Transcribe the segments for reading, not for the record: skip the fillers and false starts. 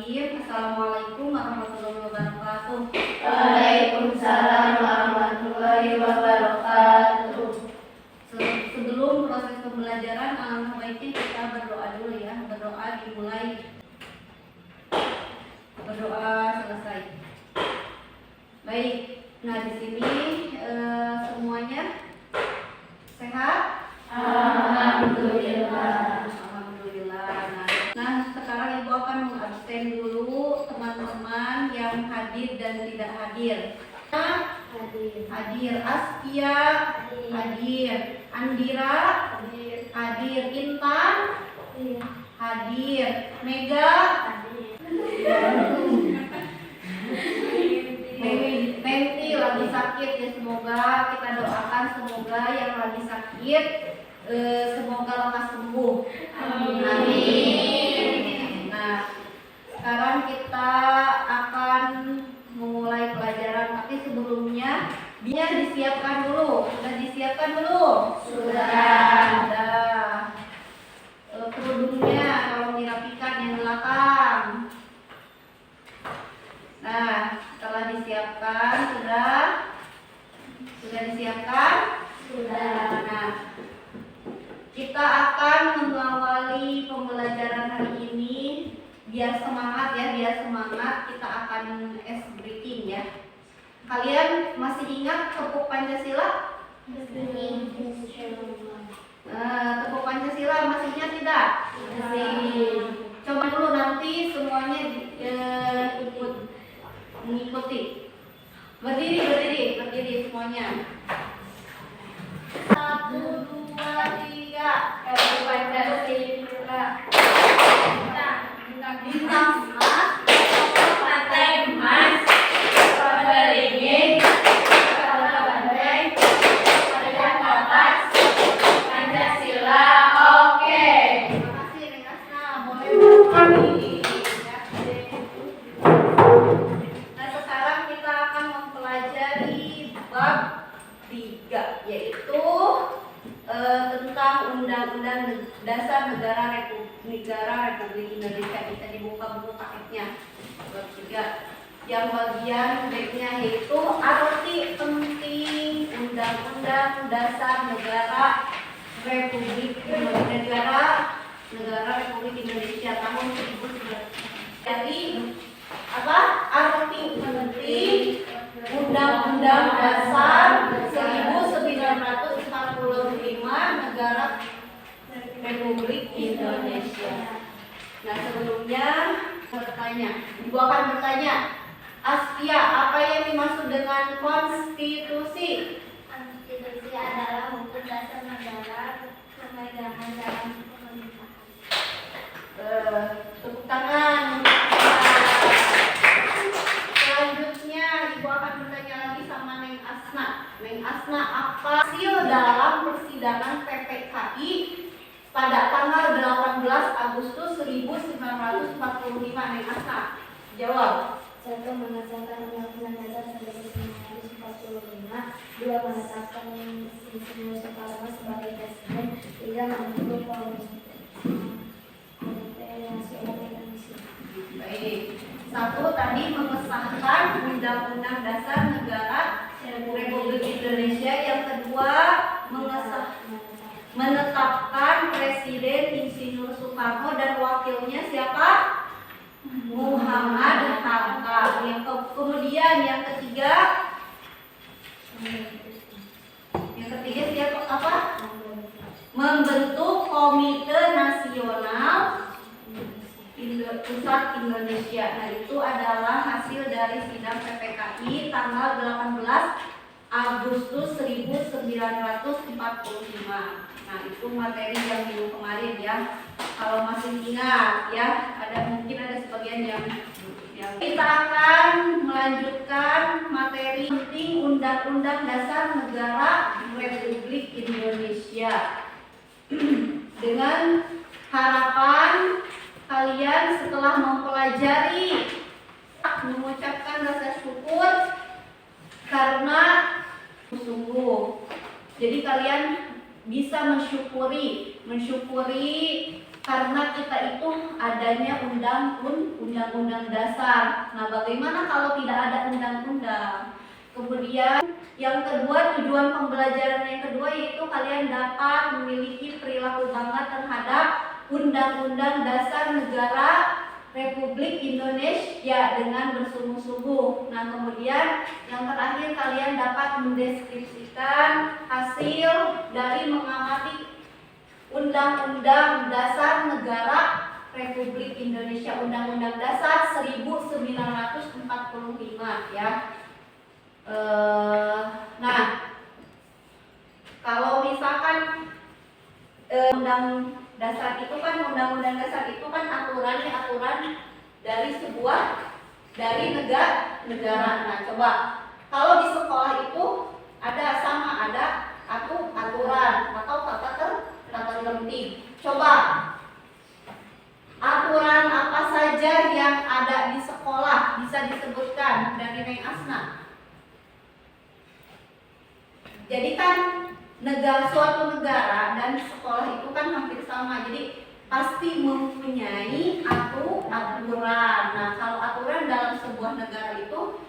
Bismillahirrahmanirrahim. Assalamualaikum warahmatullahi wabarakatuh. Waalaikumsalam warahmatullahi wabarakatuh. Sebelum proses pembelajaran, alangkah baiknya kita berdoa dulu ya. Berdoa dimulai, berdoa selesai. Baik, nah di sini semuanya sehat? Alhamdulillah. Nah, sekarang Ibu akan mengabsen dulu teman-teman yang hadir dan tidak hadir. Hadir. Askia hadir. Andira hadir. Intan hadir. Mega Menti lagi sakit ya, semoga kita doakan semoga yang lagi sakit semoga lekas sembuh. Amin. Nah, sekarang kita akan memulai pelajaran, tapi sebelumnya dia disiapkan dulu. Sudah disiapkan belum? Sudah. Kerudungnya kalau dirapikan yang belakang. Nah, setelah disiapkan sudah disiapkan? Sudah. Nah, kita akan mengawali pembelajaran hari ini. Biar semangat ya, kita akan ice breaking ya. Kalian masih ingat tepuk Pancasila? Tepuk Pancasila masih ingat tidak? Masih. Coba dulu nanti semuanya ikut mengikuti. Berdiri semuanya. 1, 2, 3. Tepuk Pancasila. Bintang emas, Partai emas, beringin, kepala banteng, pada atas, Pancasila. Oke. Terima kasih Neng Asna, boleh berdiri. Nah, sekarang kita akan mempelajari bab 3, yaitu tentang Undang-Undang Dasar Negara Republik Indonesia. Bisa dibuka buku paketnya. Bab 3. Yang bagian baiknya yaitu arti penting Undang-Undang Dasar Negara Republik Indonesia tahun 1945. Jadi apa? Arti penting Undang-Undang Dasar 1945 Negara Republik Indonesia. Nah, sebelumnya Ibu akan bertanya, Askia, apa yang dimaksud dengan konstitusi? Konstitusi adalah hukum dasar negara, pemegangan dalam pemerintahan. Tepuk tangan. Selanjutnya Ibu akan bertanya lagi sama Neng Asna. Neng Asna, apa hasil dalam persidangan PPKI pada tanggal 18 Agustus 1945? Neng Asna, jawab. 1. Mengesahkan Undang-Undang Dasar 1945. 2. Menetapkan Insinyur Soekarno sebagai presiden. 3. Membentuk Komite Nasional Indonesia. Baik. 1 tadi mengesahkan Undang-Undang Dasar Negara Republik Indonesia. Yang kedua menetapkan Presiden Insinyur Soekarno dan wakilnya siapa? Muhammad Hatta. Kemudian yang ketiga siapa? Apa? Membentuk Komite Nasional Pusat Indonesia. Nah, itu adalah hasil dari sidang PPKI tanggal 18 Agustus 1945. Nah, itu materi yang minggu kemarin ya. Kalau masih ingat ya, mungkin ada sebagian yang kita akan melanjutkan materi penting Undang-Undang Dasar Negara Republik Indonesia. Dengan harapan kalian setelah mempelajari mengucapkan rasa syukur karena sungguh. Jadi kalian bisa mensyukuri Karena kita itu adanya undang-undang dasar. Nah, bagaimana kalau tidak ada undang-undang? Kemudian yang kedua, tujuan pembelajaran yang kedua yaitu kalian dapat memiliki perilaku bangga terhadap Undang-Undang Dasar Negara Republik Indonesia dengan bersungguh-sungguh. Nah, kemudian yang terakhir kalian dapat mendeskripsikan hasil dari mengamati Undang-Undang Dasar Negara Republik Indonesia, Undang-Undang Dasar 1945 ya. Nah, kalau misalkan undang dasar itu kan undang-undang dasar itu kan aturan dari negara. Nah, coba kalau di sekolah itu ada aturan atau tata tertib. Coba aturan apa saja yang ada di sekolah bisa disebutkan dari Neng Asna? Jadi kan suatu negara dan sekolah itu kan hampir sama, jadi pasti mempunyai aturan. Nah, kalau aturan dalam sebuah negara itu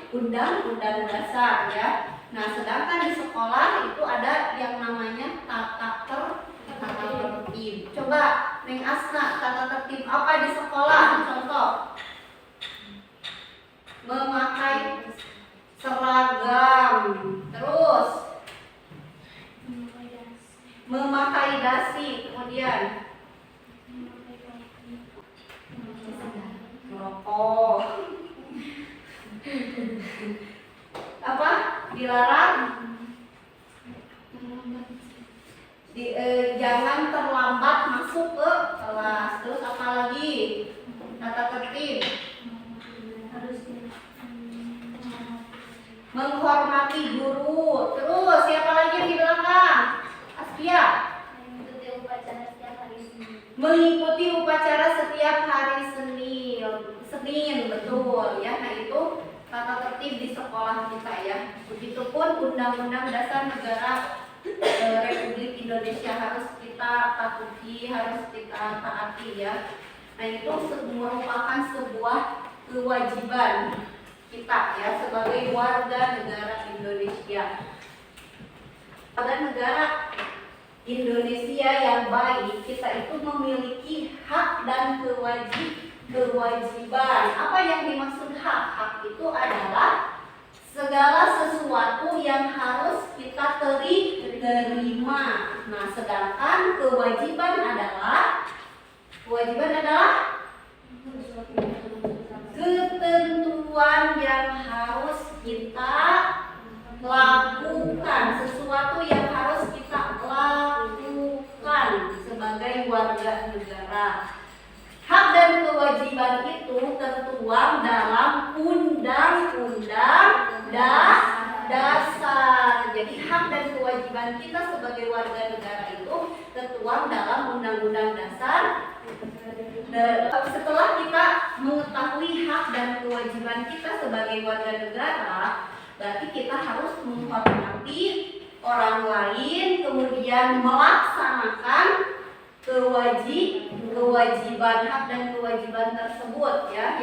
undang-undang dasar ya. Nah, sedangkan di sekolah itu ada yang namanya tata tertib. Coba Neng Asna, tata tertib apa di sekolah? Contoh, memakai seragam, terus memakai dasi, kemudian merokok, apa dilarang, jangan terlambat masuk ke kelas. Terus apa lagi tata tertib? Menghormati guru. Terus siapa lagi yang di belakang? Askia. Mengikuti upacara setiap hari Senin, betul ya. Nah, itu tata tertib di sekolah kita ya. Begitupun Undang-Undang Dasar Negara Republik Indonesia harus kita patuhi, harus kita taati ya. Nah, itu merupakan sebuah kewajiban kita ya sebagai warga negara Indonesia. Warga negara Indonesia yang baik, kita itu memiliki hak dan kewajiban. Apa yang dimaksud hak? Hak itu adalah segala sesuatu yang harus kita terima. Nah, sedangkan kewajiban adalah ketentuan yang harus kita lakukan, sesuatu yang harus kita lakukan sebagai warga negara. Hak dan kewajiban itu tertuang dalam Undang-Undang Dasar. Jadi hak dan kewajiban kita sebagai warga negara itu tertuang dalam Undang-Undang Dasar. Setelah kita mengetahui hak dan kewajiban kita sebagai warga negara, berarti kita harus menghormati orang lain, kemudian melaksanakan kewajiban hak dan kewajiban tersebut ya,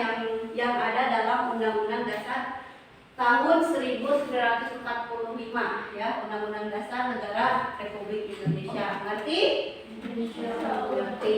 yang ada dalam Undang-Undang Dasar tahun 1945 ya, Undang-Undang Dasar Negara Republik Indonesia. Ngerti? Ngerti.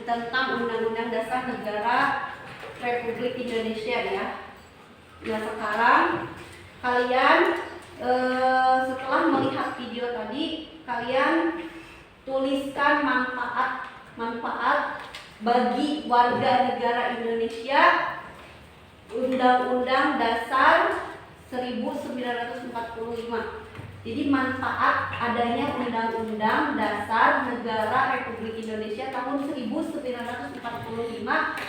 Tentang Undang-Undang Dasar Negara Republik Indonesia ya. Nah, sekarang kalian setelah melihat video tadi, kalian tuliskan manfaat bagi warga negara Indonesia Undang-Undang Dasar 1945. Jadi manfaat adanya Undang-Undang Dasar Negara Republik Indonesia tahun 1945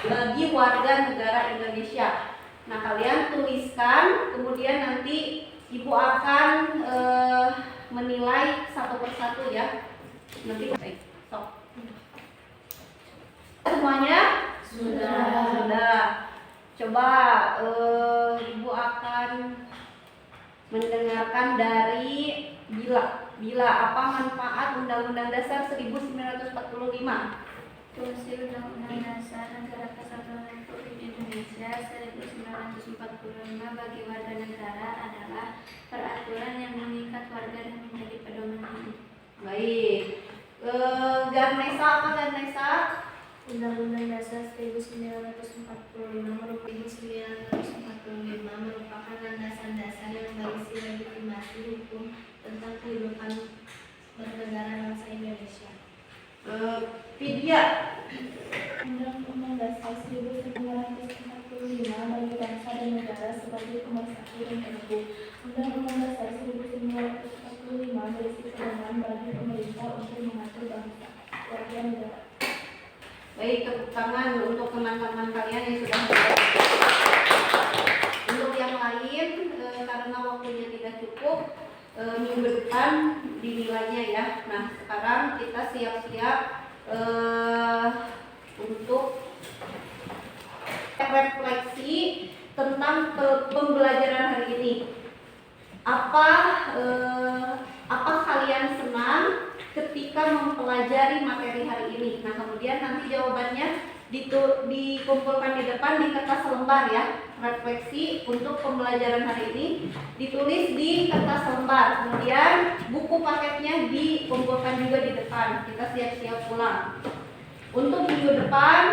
bagi warga negara Indonesia. Nah, kalian tuliskan, kemudian nanti Ibu akan menilai satu persatu ya. Nanti baik. Semuanya? Sudah. Coba Ibu akan mendengarkan dari Bila apa manfaat Undang-Undang Dasar 1945? Fungsi Undang-Undang Dasar Negara Kesatuan Republik Indonesia 1945 bagi warga negara adalah peraturan yang mengikat warga dan menjadi pedoman hidup. Baik. Garnesa apa Garnesa? Undang-Undang Dasar 1945 merupakan landasan-dasar yang berisi legitimasi hukum tentang kehidupan bernegara bangsa Indonesia. Vidya. Undang-Undang Dasar 1945 bagi bangsa dan negara sebagai pemersatu dan peneguh. Undang-Undang Dasar 1945 berisi pedoman bagi pemerintah untuk mengatur bangsa, warga negara. Baik, tepuk tangan untuk teman-teman kalian yang sudah menjawab. Untuk yang lain, karena waktunya tidak cukup, minggu depan dinilainya ya. Nah, sekarang kita siap-siap untuk refleksi tentang pembelajaran hari ini. Apa kalian senang ketika mempelajari materi hari ini? Nah, kemudian nanti jawabannya dikumpulkan di depan di kertas lembar ya. Refleksi untuk pembelajaran hari ini ditulis di kertas lembar. Kemudian buku paketnya dikumpulkan juga di depan. Kita siap-siap pulang. Untuk minggu depan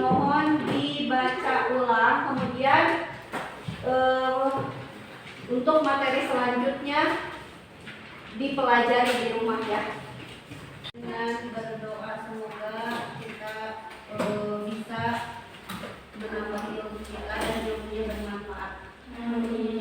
mohon dibaca ulang. Kemudian untuk materi selanjutnya dipelajari di rumah ya. Dengan berdoa semoga kita bisa menambah ilmu kita dan ilmunya bermanfaat. Amin.